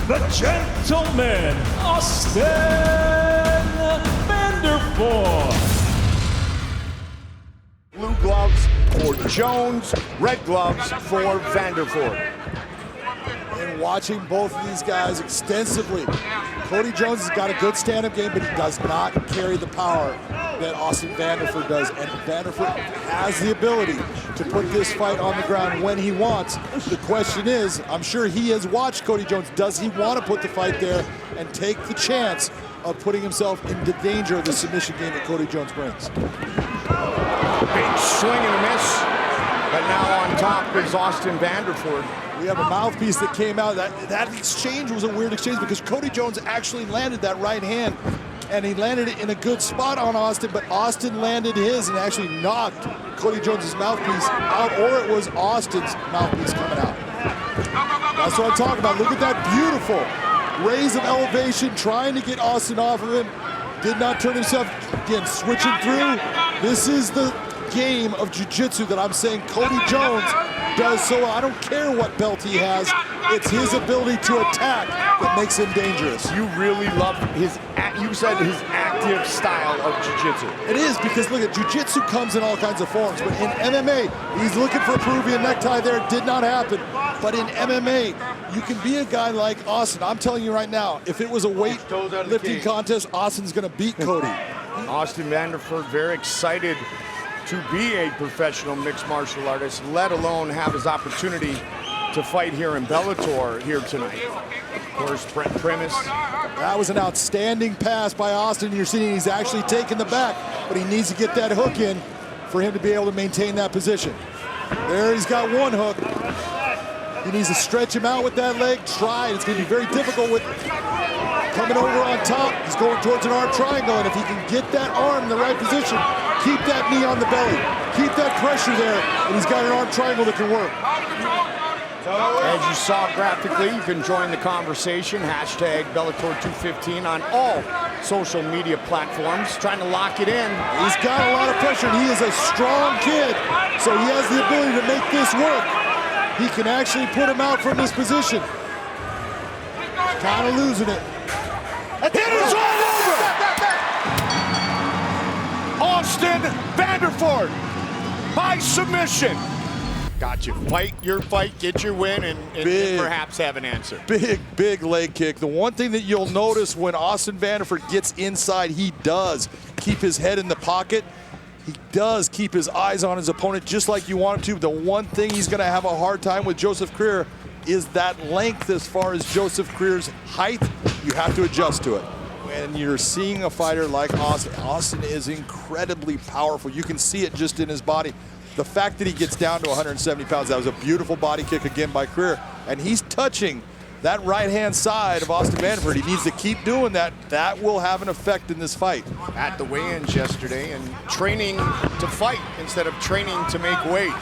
the gentleman, Austin Vanderford. Blue gloves for Jones, red gloves for Vanderford. And watching both of these guys extensively, Cody Jones has got a good stand-up game, but he does not carry the power that Austin Vanderford does. And Vanderford has the ability to put this fight on the ground when he wants. The question is, I'm sure he has watched Cody Jones. Does he want to put the fight there and take the chance of putting himself into danger of the submission game that Cody Jones brings? Big swing and a miss, but now on top is Austin Vanderford. We have a mouthpiece that came out. That exchange was a weird exchange because Cody Jones actually landed that right hand, and he landed it in a good spot on Austin, but Austin landed his and actually knocked Cody Jones's mouthpiece out, or it was Austin's mouthpiece coming out. That's what I'm talking about. Look at that beautiful raise of elevation, trying to get Austin off of him. Did not turn himself, again, switching through. This is the game of jiu-jitsu that I'm saying Cody Jones does so well. I don't care what belt he has. It's his ability to attack that makes him dangerous. You really love his, you said his active style of jiu-jitsu. It is, because look at jiu-jitsu comes in all kinds of forms, but in MMA, he's looking for a Peruvian necktie there. Did not happen. But in MMA, you can be a guy like Austin. I'm telling you right now, if it was a weight lifting contest, Austin's gonna beat Cody. Austin Vanderford very excited to be a professional mixed martial artist, let alone have his opportunity to fight here in Bellator here tonight. Of course, Brent Primus. That was an outstanding pass by Austin. You're seeing he's actually taking the back, but he needs to get that hook in for him to be able to maintain that position. There, he's got one hook. He needs to stretch him out with that leg. Try, it's gonna be very difficult with coming over on top. He's going towards an arm triangle, and if he can get that arm in the right position, keep that knee on the belly, keep that pressure there, and he's got an arm triangle that can work. As you saw graphically, you can join the conversation, hashtag Bellator215 on all social media platforms, trying to lock it in. He's got a lot of pressure, and he is a strong kid, so he has the ability to make this work. He can actually put him out from this position. Kind of losing it. And then it's all over! Austin Vanderford by submission. Got you. Fight your fight, get your win, and perhaps have an answer. Big leg kick. The one thing that you'll notice when Austin Vanderford gets inside, he does keep his head in the pocket. He does keep his eyes on his opponent just like you want him to. The one thing he's going to have a hard time with Joseph Creer is that length as far as Joseph Creer's height. You have to adjust to it. When you're seeing a fighter like Austin, Austin is incredibly powerful. You can see it just in his body. The fact that he gets down to 170 pounds, that was a beautiful body kick again by Creer. And he's touching that right-hand side of Austin Vanderford. He needs to keep doing that. That will have an effect in this fight. At the weigh-ins yesterday, and training to fight instead of training to make weight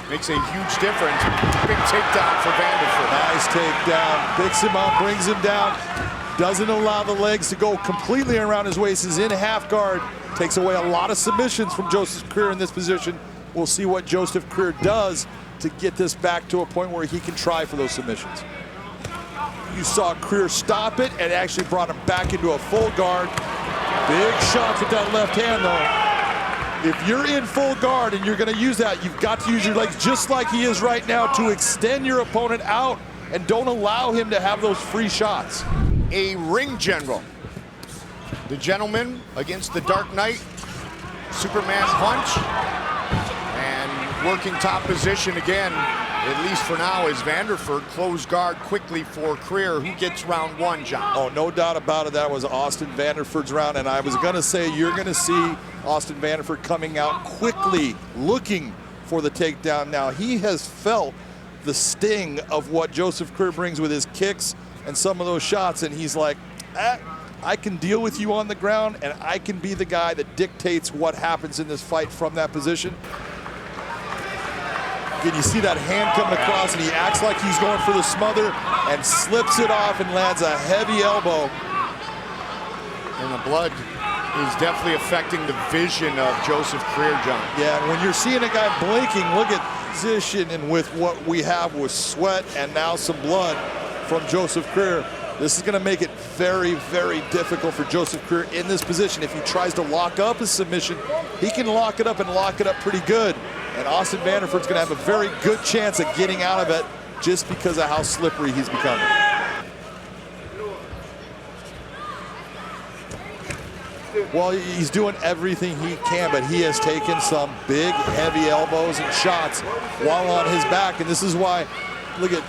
makes a huge difference. Big takedown for Vanderford. Nice takedown. Picks him up, brings him down. Doesn't allow the legs to go completely around his waist. Is in half guard. Takes away a lot of submissions from Joseph Creer in this position. We'll see what Joseph Creer does to get this back to a point where he can try for those submissions. You saw Creer stop it and actually brought him back into a full guard. Big shots with that left hand, though. If you're in full guard and you're going to use that, you've got to use your legs just like he is right now to extend your opponent out and don't allow him to have those free shots. A ring general. The gentleman against the Dark Knight. Superman punch. And working top position again, at least for now, is Vanderford. Close guard quickly for Creer, who gets round one, John. Oh, no doubt about it. That was Austin Vanderford's round. And I was going to say, you're going to see Austin Vanderford coming out quickly, looking for the takedown now. He has felt the sting of what Joseph Creer brings with his kicks and some of those shots. And he's like, I can deal with you on the ground, and I can be the guy that dictates what happens in this fight from that position. Again, you see that hand coming across, and he acts like he's going for the smother and slips it off and lands a heavy elbow. And the blood is definitely affecting the vision of Joseph Creer, John. Yeah, and when you're seeing a guy blinking, look at position, and with what we have with sweat and now some blood from Joseph Creer, This is going to make it very, very difficult for Joseph Creer in this position. If he tries to lock up his submission, he can lock it up and lock it up pretty good. And Austin Vanderford's going to have a very good chance of getting out of it just because of how slippery he's becoming. Well, he's doing everything he can, but he has taken some big, heavy elbows and shots while on his back. And this is why, look at,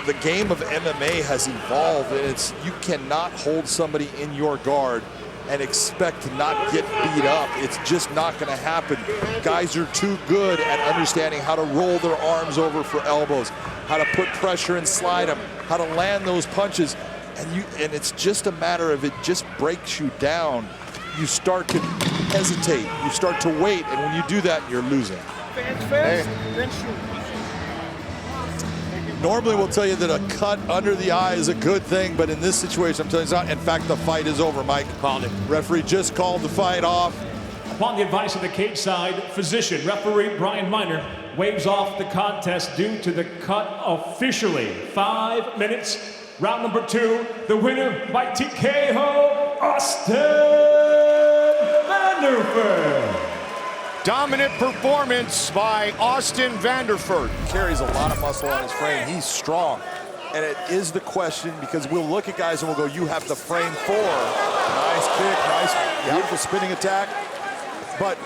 the game of MMA has evolved. And it's, you cannot hold somebody in your guard and expect to not get beat up. It's just not going to happen. Guys are too good at understanding how to roll their arms over for elbows, how to put pressure and slide them, how to land those punches. And it's just a matter of it just breaks you down. You start to hesitate, you start to wait, and when you do that, you're losing. Normally we'll tell you that a cut under the eye is a good thing, but in this situation, I'm telling you it's not. In fact, the fight is over, Mike. Called it. Referee just called the fight off. Upon the advice of the cage side physician, referee Brian Miner waves off the contest due to the cut officially. 5 minutes, round number 2. The winner by TKO, Austin Vanderford. Dominant performance by Austin Vanderford. Carries a lot of muscle on his frame. He's strong. And it is the question, because we'll look at guys and we'll go, you have the frame for. Nice kick, nice, beautiful spinning attack. But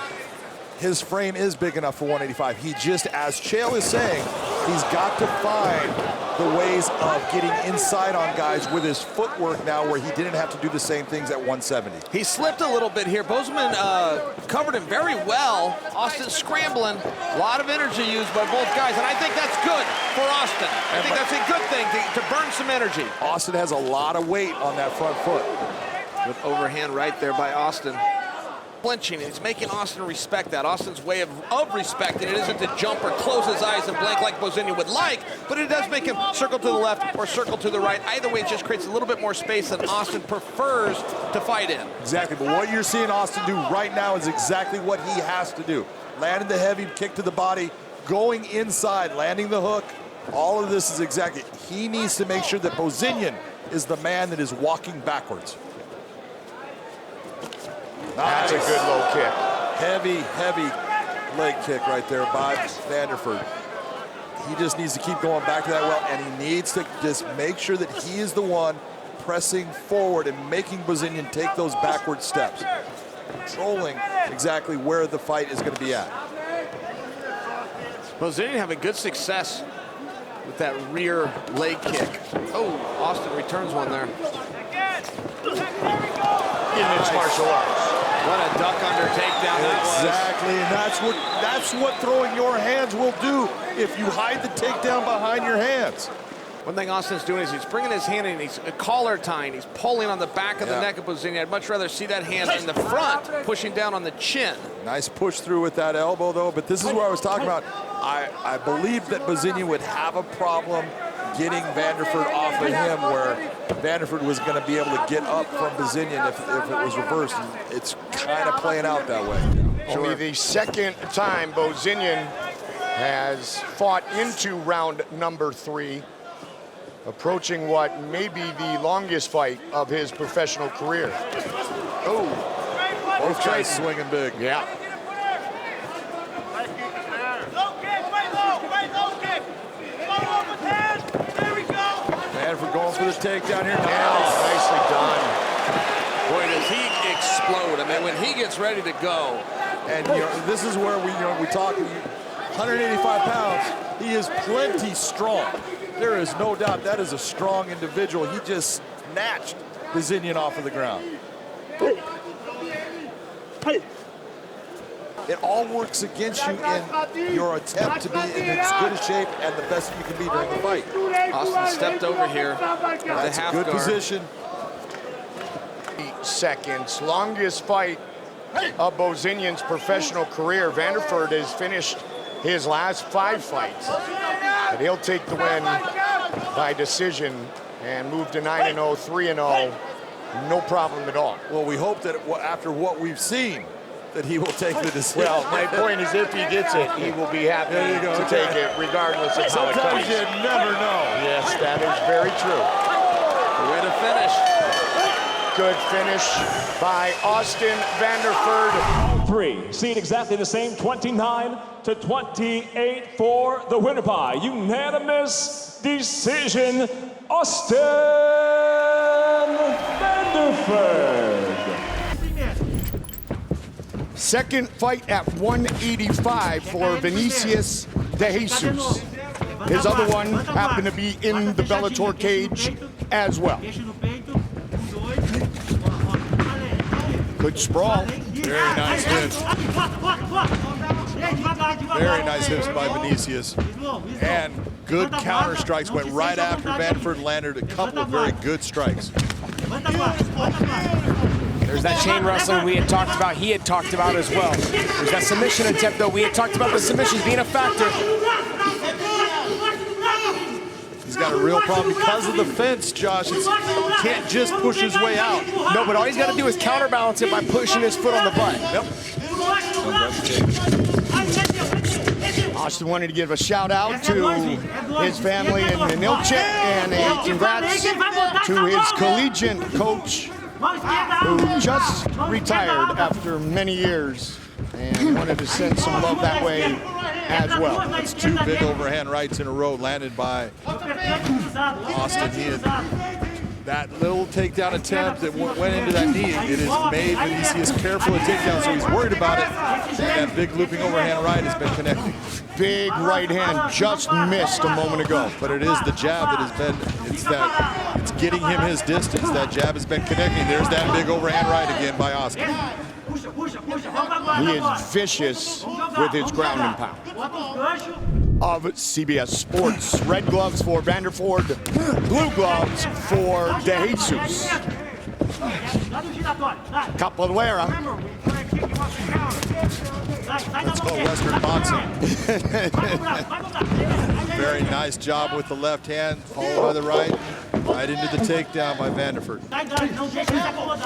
his frame is big enough for 185. He just, as Chael is saying, he's got to find the ways of getting inside on guys with his footwork now, where he didn't have to do the same things at 170. He slipped a little bit here. Bozinyan covered him very well. Austin scrambling. A lot of energy used by both guys, and I think that's good for Austin. I think that's a good thing to burn some energy. Austin has a lot of weight on that front foot. Good overhand right there by Austin. Flinching, he's making Austin respect that. Austin's way of respecting it isn't to jump or close his eyes and blink like Bozinyan would like, but it does make him circle to the left or circle to the right. Either way, it just creates a little bit more space than Austin prefers to fight in. Exactly, but what you're seeing Austin do right now is exactly what he has to do. Landing the heavy kick to the body, going inside, landing the hook. All of this is exactly, he needs to make sure that Bozinyan is the man that is walking backwards. That's a good low kick. Heavy, heavy leg kick right there by Vanderford. He just needs to keep going back to that well, and he needs to just make sure that he is the one pressing forward and making Bozinyan take those backward steps, controlling exactly where the fight is going to be at. Bozinyan having good success with that rear leg kick. Oh, Austin returns one there. In mixed martial arts. What a duck under takedown that was. Exactly, and that's what throwing your hands will do if you hide the takedown behind your hands. One thing Austin's doing is he's bringing his hand in, he's collar tying, he's pulling on the back of the neck of Bozinyan. I'd much rather see that hand in the front, pushing down on the chin. Nice push through with that elbow, though, but this is what I was talking about. I believe that Bozinyan would have a problem getting Vanderford off of him, where Vanderford was going to be able to get up from Bozinyan if it was reversed. It's kind of playing out that way. Only the second time Bozinyan has fought into round number 3, approaching what may be the longest fight of his professional career. Oh, both guys swinging big. Yeah. Vanderford going for the takedown here. Nicely done. Boy, does he explode. I mean, when he gets ready to go. And this is where we talk. 185 pounds. He is plenty strong. There is no doubt that is a strong individual. He just snatched Bozinyan off of the ground. It all works against you in your attempt to be in as good a shape and the best you can be during the fight. Austin stepped over here. That's a good position. Seconds, longest fight of Bozinyan's professional career. Vanderford has finished his last 5 fights, but he'll take the win by decision and move to 9-0, 3-0, no problem at all. Well, we hope that after what we've seen, that he will take the decision. Well, my point is, if he gets it, he will be happy to take it, regardless of how it goes. Sometimes you never know. Yes, that is very true. Way to finish. Good finish by Austin Vanderford. All three see it exactly the same, 29-28 for the winner by unanimous decision, Austin Vanderford. Second fight at 185 for Vinicius de Jesus. His other one happened to be in the Bellator cage as well. Good sprawl. Very nice hips. Very nice hips by Vinicius. And good counter strikes. Went right after Vanderford, landed a couple of very good strikes. There's that chain wrestling we had talked about, he had talked about as well. There's that submission attempt, though. We had talked about the submissions being a factor. He's got a real problem because of the fence, Josh. He can't just push his way out. No, but all he's got to do is counterbalance it by pushing his foot on the butt. Yep. Austin wanted to give a shout out to his family in Milchek and a congrats to his collegiate coach who just retired after many years and wanted to send some love that way as well. That's two big overhand rights in a row landed by Austin. He had that little takedown attempt that went into that knee. It has made Vinicius careful of takedown, so he's worried about it. And that big looping overhand right has been connecting. Big right hand just missed a moment ago. But it is the jab that has been, it's getting him his distance. That jab has been connecting. There's that big overhand right again by Austin. He is vicious with his ground and pound. Of CBS Sports, red gloves for Vanderford, blue gloves for De Jesus. Capoeira. Let's go Western boxing. Very nice job with the left hand, followed by the right. Right into the takedown by Vanderford.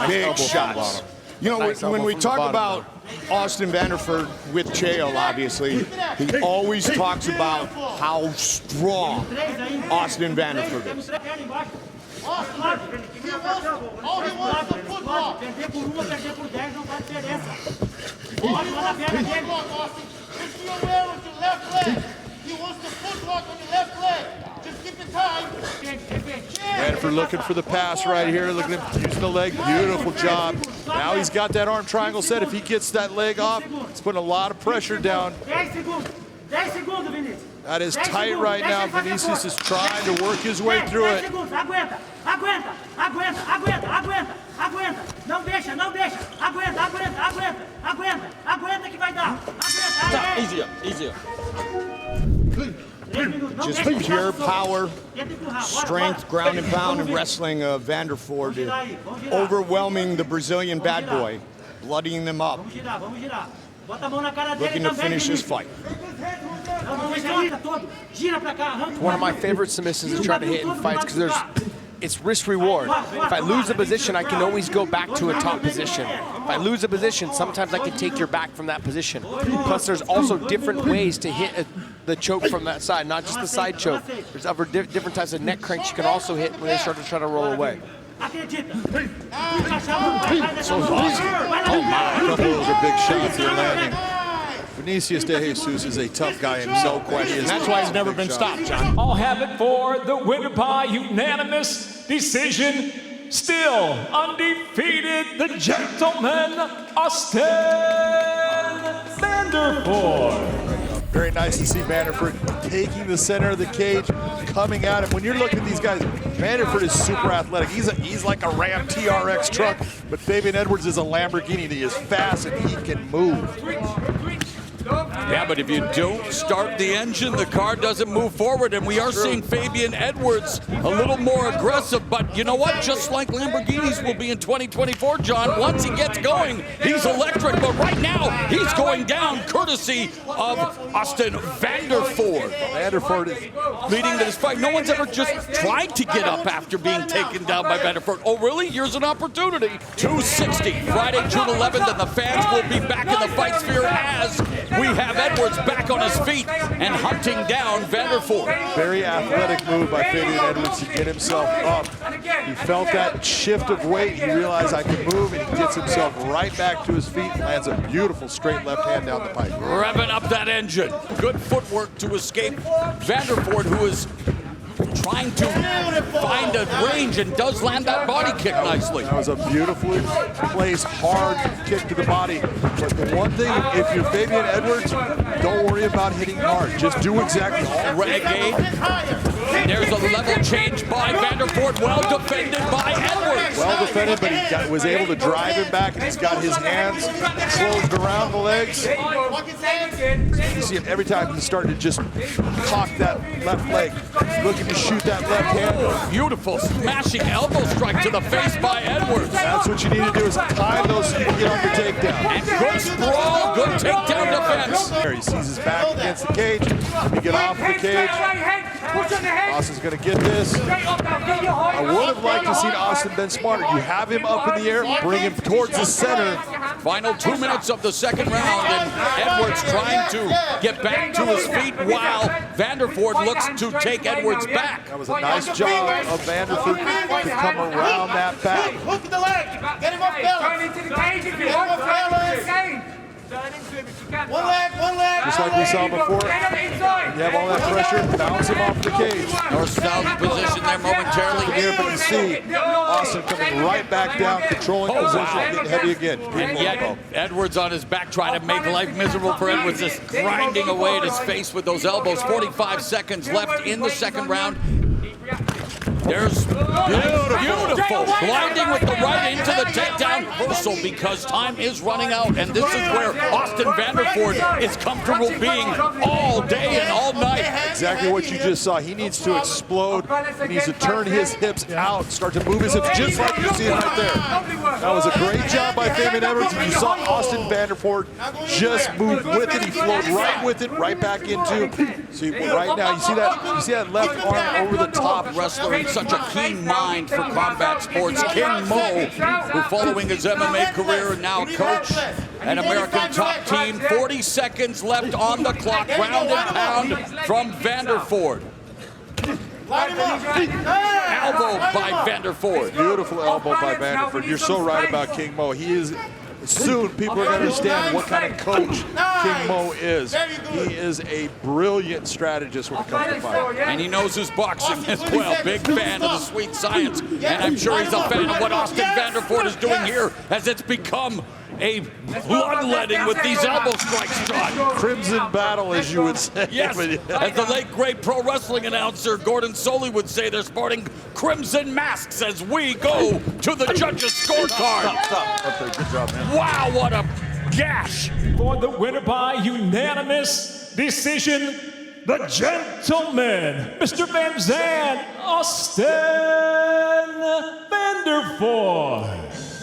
Big shots. You know, when we talk about Austin Vanderford with Chael, obviously, he always talks about how strong Austin Vanderford is. Vanderford looking for the pass right here. Look at him using the leg. Beautiful job. Now he's got that arm triangle set. If he gets that leg off, it's putting a lot of pressure down. That is tight right now. Vinicius is trying to work his way through it. Easier. Just pure power, strength, ground and pound, and wrestling of Vanderford, overwhelming the Brazilian bad boy, bloodying them up, looking to finish this fight. One of my favorite submissions to try to hit in fights because it's risk reward. If I lose a position, I can always go back to a top position. If I lose a position, sometimes I can take your back from that position. Plus, there's also different ways to hit the choke from that side, not just the side choke. There's other different types of neck cranks you can also hit when they start to try to roll away. Oh my, a couple of those are big shots that are landing. Vinicius de Jesus is a tough guy himself. That's why he's never been stopped, John. I'll have it for the winner by unanimous decision. Still undefeated, the gentleman, Austin Vanderford. Very nice to see Vanderford taking the center of the cage, coming at him. When you're looking at these guys, Vanderford is super athletic. He's like a Ram TRX truck, but Fabian Edwards is a Lamborghini. He is fast and he can move. Yeah, but if you don't start the engine, the car doesn't move forward, and we are seeing Fabian Edwards a little more aggressive, but you know what? Just like Lamborghinis will be in 2024, John, once he gets going, he's electric, but right now, he's going down courtesy of Austin Vanderford. Vanderford is Leading to this fight, no one's ever just tried to get up after being taken down by Vanderford. Oh, really? Here's an opportunity. 260, Friday, June 11th, and the fans will be back in the fight sphere as we have Edwards back on his feet and hunting down Vanderford. Very athletic move by Fabian Edwards to get himself up. He felt that shift of weight. He realized I can move, and he gets himself right back to his feet and lands a beautiful straight left hand down the pipe. Revving up that engine. Good footwork to escape Vanderford, who is trying to find a range and does land that body kick nicely. That was a beautifully placed, hard kick to the body. But the one thing, if you're Fabian Edwards, don't worry about hitting hard. Just do exactly all. Renegade. There's a level change by Vanderford, well defended by Edwards. Well defended, but he was able to drive him back, and he's got his hands closed around the legs. You see him every time he's starting to just cock that left leg, looking to shoot that left hand. Beautiful smashing elbow strike to the face by Edwards. That's what you need to do, is time those so you can get on your takedown. And good sprawl, good takedown defense. He sees his back against the cage. He get off the cage. Austin's going to get this. I would have liked to see Austin been smarter. You have him up in the air, bring him towards the center. Final 2 minutes of the second round, and Edwards trying to get back to his feet while Vanderford looks to take Edwards back. That was a nice job of Vanderford to come around that back. Hook the leg. Get him up, Turn into the cage if you want. Turn into the cage. One leg. Just like we saw before, you have all that pressure, bounce him off the cage. North-south position there momentarily. Here, but you see Austin coming right back down, controlling position, getting heavy again. And yet Edwards on his back trying to make life miserable for Edwards, just grinding away at his face with those elbows. 45 seconds left in the second round. There's beautiful gliding with the right into the takedown. Also, because time is running out, and this is where Austin Vanderford is comfortable being all day and all night. Exactly what you just saw. He needs to explode. He needs to turn his hips out, start to move his hips, just like you see right there. That was a great job by Fabian Edwards. And you saw Austin Vanderford just move with it. He flowed right with it, right back into. See right now, you see that left arm over the top. Wrestler in such a keen mind for combat sports. King Mo, who following his MMA career, now coach and American top team. 40 seconds left on the clock. Ground and pound from Vanderford. Elbow by Vanderford. Beautiful elbow by Vanderford. You're so right about King Mo. He is. Soon people are going to understand what kind of coach King Mo is. He is a brilliant strategist when it comes to fighting. And he knows his boxing as well. Big fan of the sweet science. And I'm sure he's a fan of what Austin Vanderford is doing here, as it's become a bloodletting with these elbow strikes, John. Crimson battle, as you would say. Yes, as the late great pro wrestling announcer Gordon Soley would say, they're sporting crimson masks as we go to the judges' scorecard. Stop. Good job, man. Wow, what a gash. For the winner by unanimous decision, the gentleman, Mr. Van Zandt, Austin Vanderford.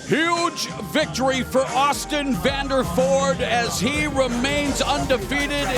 Huge victory for Austin Vanderford as he remains undefeated.